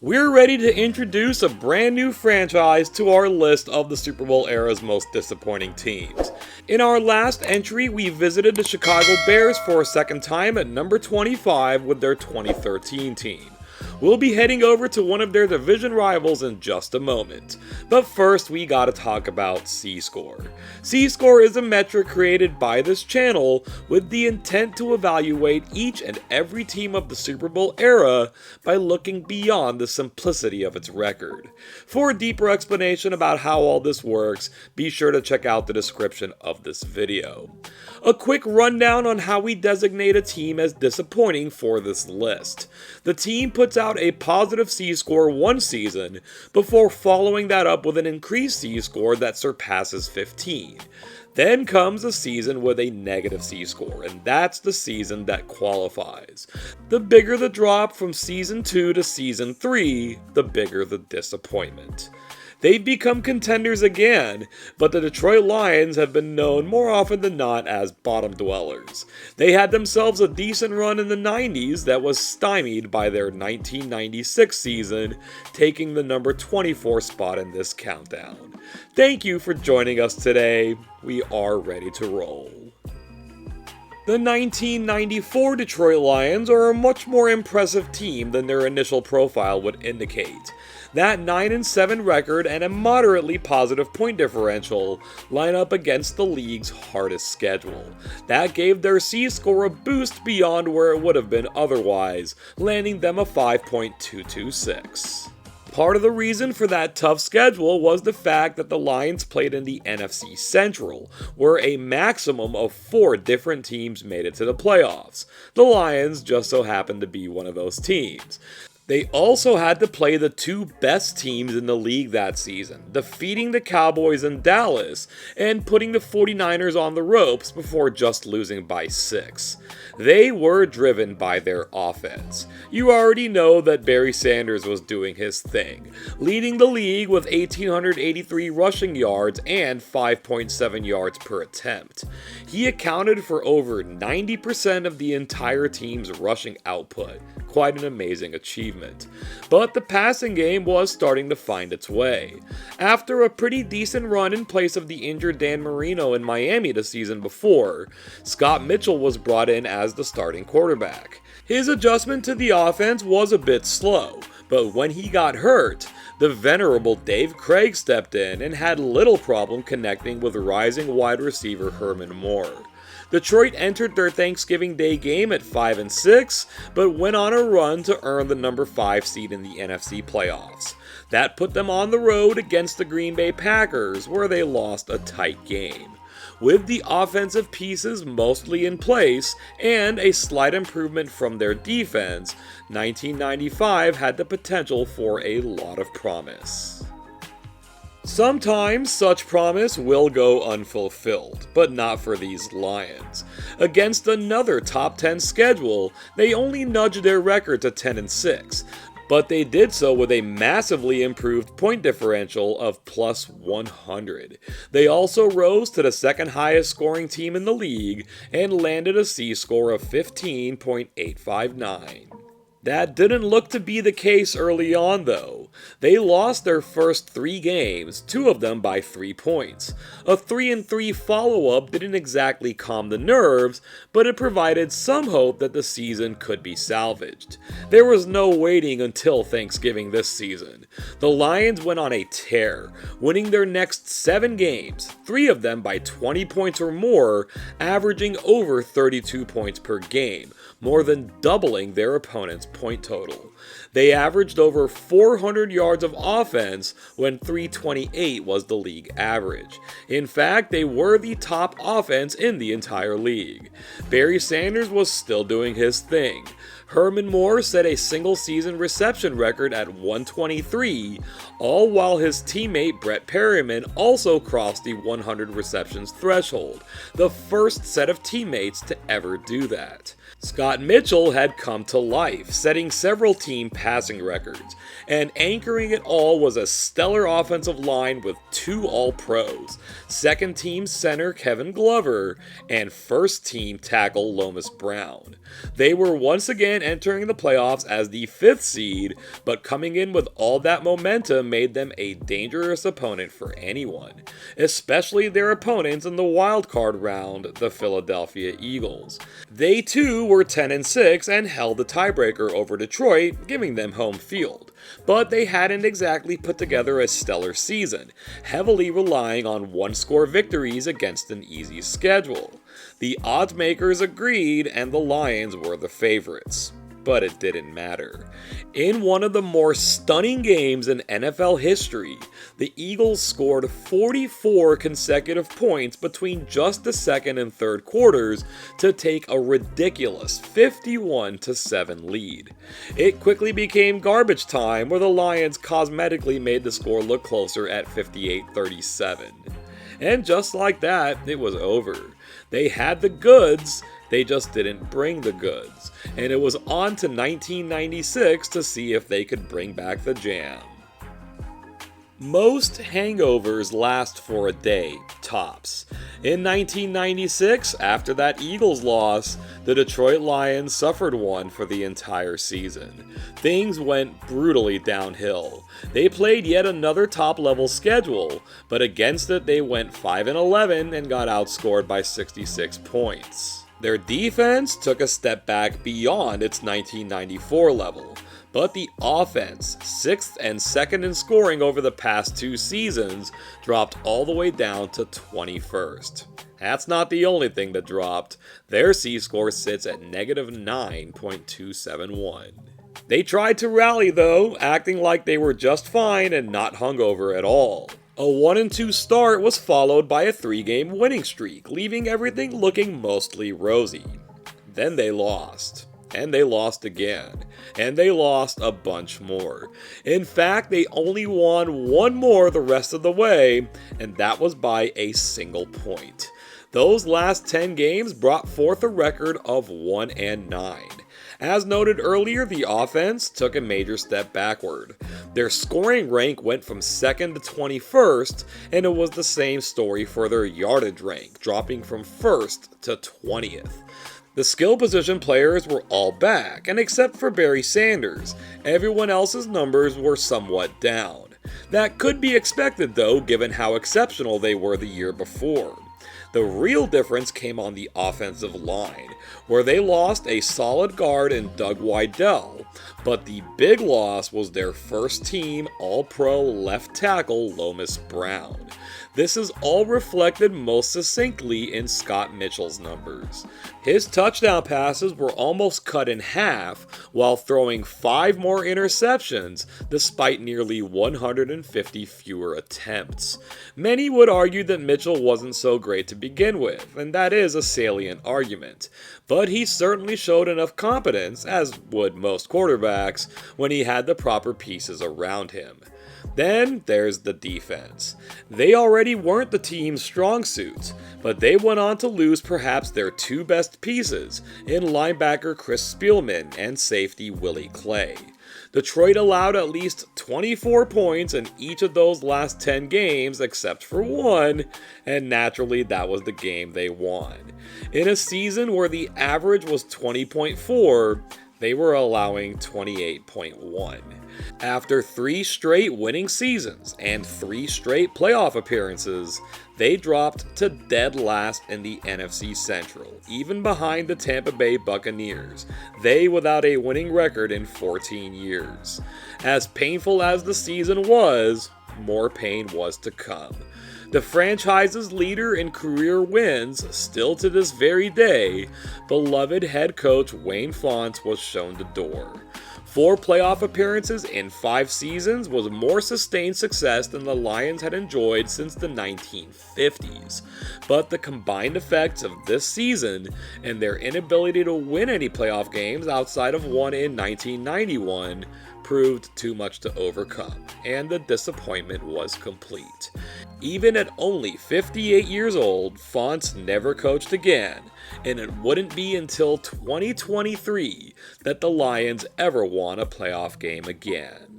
We're ready to introduce a brand new franchise to our list of the Super Bowl era's most disappointing teams. In our last entry, we visited the Chicago Bears for a second time at number 25 with their 2013 team. We'll be heading over to one of their division rivals in just a moment. But first, we gotta talk about C-Score. C-Score is a metric created by this channel with the intent to evaluate each and every team of the Super Bowl era by looking beyond the simplicity of its record. For a deeper explanation about how all this works, be sure to check out the description of this video. A quick rundown on how we designate a team as disappointing for this list. The team puts out a positive C-score one season before following that up with an increased C-score that surpasses 15. Then comes a season with a negative C-score, and that's the season that qualifies. The bigger the drop from season 2 to season 3, the bigger the disappointment. They've become contenders again, but the Detroit Lions have been known more often than not as bottom dwellers. They had themselves a decent run in the 90s that was stymied by their 1996 season, taking the number 24 spot in this countdown. Thank you for joining us today. We are ready to roll. The 1994 Detroit Lions are a much more impressive team than their initial profile would indicate. That 9-7 record and a moderately positive point differential line up against the league's hardest schedule. That gave their C-score a boost beyond where it would have been otherwise, landing them a 5.226. Part of the reason for that tough schedule was the fact that the Lions played in the NFC Central, where a maximum of 4 different teams made it to the playoffs. The Lions just so happened to be one of those teams. They also had to play the 2 best teams in the league that season, defeating the Cowboys in Dallas and putting the 49ers on the ropes before just losing by 6. They were driven by their offense. You already know that Barry Sanders was doing his thing, leading the league with 1,883 rushing yards and 5.7 yards per attempt. He accounted for over 90% of the entire team's rushing output. Quite an amazing achievement. But the passing game was starting to find its way. After a pretty decent run in place of the injured Dan Marino in Miami the season before, Scott Mitchell was brought in as the starting quarterback. His adjustment to the offense was a bit slow, but when he got hurt, the venerable Dave Craig stepped in and had little problem connecting with rising wide receiver Herman Moore. Detroit entered their Thanksgiving Day game at 5-6, but went on a run to earn the number 5 seed in the NFC playoffs. That put them on the road against the Green Bay Packers, where they lost a tight game. With the offensive pieces mostly in place and a slight improvement from their defense, 1995 had the potential for a lot of promise. Sometimes such promise will go unfulfilled, but not for these Lions. Against another top 10 schedule, they only nudged their record to 10-6, but they did so with a massively improved point differential of plus 100. They also rose to the second highest scoring team in the league and landed a C-score of 15.859. That didn't look to be the case early on though. They lost their first 3 games, 2 of them by 3 points. A 3-3 follow-up didn't exactly calm the nerves, but it provided some hope that the season could be salvaged. There was no waiting until Thanksgiving this season. The Lions went on a tear, winning their next 7 games, 3 of them by 20 points or more, averaging over 32 points per game, more than doubling their opponent's point total. They averaged over 400 yards of offense when 328 was the league average. In fact, they were the top offense in the entire league. Barry Sanders was still doing his thing. Herman Moore set a single-season reception record at 123, all while his teammate Brett Perryman also crossed the 100 receptions threshold, the first set of teammates to ever do that. Scott Mitchell had come to life, setting several team passing records, and anchoring it all was a stellar offensive line with 2 All-Pros, second-team center Kevin Glover, and first-team tackle Lomas Brown. They were once again entering the playoffs as the 5th seed, but coming in with all that momentum made them a dangerous opponent for anyone, especially their opponents in the wildcard round, the Philadelphia Eagles. They too were 10-6 and held the tiebreaker over Detroit, giving them home field. But they hadn't exactly put together a stellar season, heavily relying on one-score victories against an easy schedule. The odds makers agreed, and the Lions were the favorites. But it didn't matter. In one of the more stunning games in NFL history, the Eagles scored 44 consecutive points between just the second and third quarters to take a ridiculous 51-7 lead. It quickly became garbage time, where the Lions cosmetically made the score look closer at 58-37. And just like that, it was over. They had the goods, they just didn't bring the goods, and it was on to 1996 to see if they could bring back the jam. Most hangovers last for a day, tops. In 1996, after that Eagles loss, the Detroit Lions suffered one for the entire season. Things went brutally downhill. They played yet another top-level schedule, but against it they went 5-11 and got outscored by 66 points. Their defense took a step back beyond its 1994 level, but the offense, 6th and 2nd in scoring over the past 2 seasons, dropped all the way down to 21st. That's not the only thing that dropped. Their C-score sits at -9.271. They tried to rally though, acting like they were just fine and not hungover at all. A 1-2 start was followed by a 3-game winning streak, leaving everything looking mostly rosy. Then they lost. And they lost again. And they lost a bunch more. In fact, they only won one more the rest of the way, and that was by a single point. Those last 10 games brought forth a record of 1-9. As noted earlier, the offense took a major step backward. Their scoring rank went from 2nd to 21st, and it was the same story for their yardage rank, dropping from 1st to 20th. The skill position players were all back, and except for Barry Sanders, everyone else's numbers were somewhat down. That could be expected though, given how exceptional they were the year before. The real difference came on the offensive line, where they lost a solid guard in Doug Weidel, but the big loss was their first-team All-Pro left tackle Lomas Brown. This is all reflected most succinctly in Scott Mitchell's numbers. His touchdown passes were almost cut in half while throwing 5 more interceptions despite nearly 150 fewer attempts. Many would argue that Mitchell wasn't so great to begin with, and that is a salient argument. But he certainly showed enough competence, as would most quarterbacks, when he had the proper pieces around him. Then there's the defense. They already weren't the team's strong suits, but they went on to lose perhaps their 2 best pieces in linebacker Chris Spielman and safety Willie Clay. Detroit allowed at least 24 points in each of those last 10 games except for one, and naturally that was the game they won. In a season where the average was 20.4, they were allowing 28.1. After 3 straight winning seasons and 3 straight playoff appearances, they dropped to dead last in the NFC Central, even behind the Tampa Bay Buccaneers, they without a winning record in 14 years. As painful as the season was, more pain was to come. The franchise's leader in career wins, still to this very day, beloved head coach Wayne Fontes was shown the door. 4 playoff appearances in 5 seasons was more sustained success than the Lions had enjoyed since the 1950s. But the combined effects of this season and their inability to win any playoff games outside of one in 1991 proved too much to overcome, and the disappointment was complete. Even at only 58 years old, Fontes never coached again, and it wouldn't be until 2023 that the Lions ever won a playoff game again.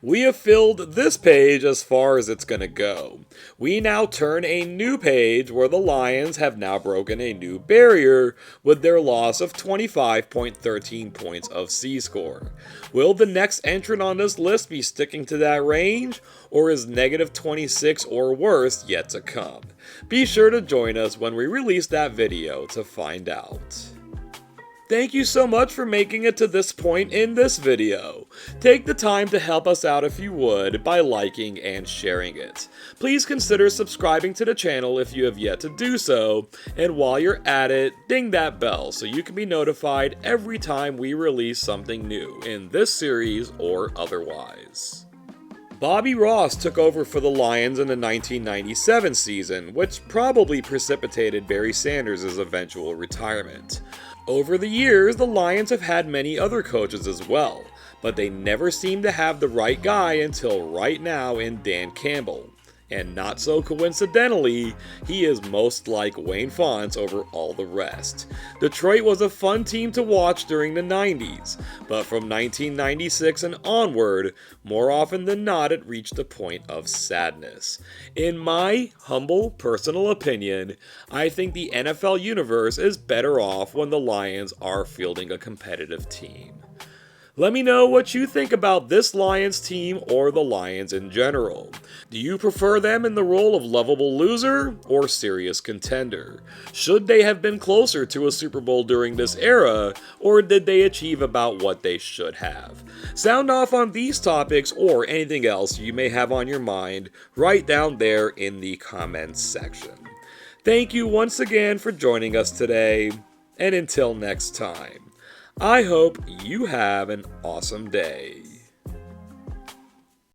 We have filled this page as far as it's going to go. We now turn a new page where the Lions have now broken a new barrier with their loss of 25.13 points of C-score. Will the next entrant on this list be sticking to that range, or is negative 26 or worse yet to come? Be sure to join us when we release that video to find out. Thank you so much for making it to this point in this video. Take the time to help us out if you would by liking and sharing it. Please consider subscribing to the channel if you have yet to do so, and while you're at it, ding that bell so you can be notified every time we release something new in this series or otherwise. Bobby Ross took over for the Lions in the 1997 season, which probably precipitated Barry Sanders' eventual retirement. Over the years, the Lions have had many other coaches as well, but they never seem to have the right guy until right now in Dan Campbell. And not so coincidentally, he is most like Wayne Fontes over all the rest. Detroit was a fun team to watch during the 90s, but from 1996 and onward, more often than not it reached a point of sadness. In my humble personal opinion, I think the NFL universe is better off when the Lions are fielding a competitive team. Let me know what you think about this Lions team or the Lions in general. Do you prefer them in the role of lovable loser or serious contender? Should they have been closer to a Super Bowl during this era, or did they achieve about what they should have? Sound off on these topics or anything else you may have on your mind right down there in the comments section. Thank you once again for joining us today, and until next time, I hope you have an awesome day.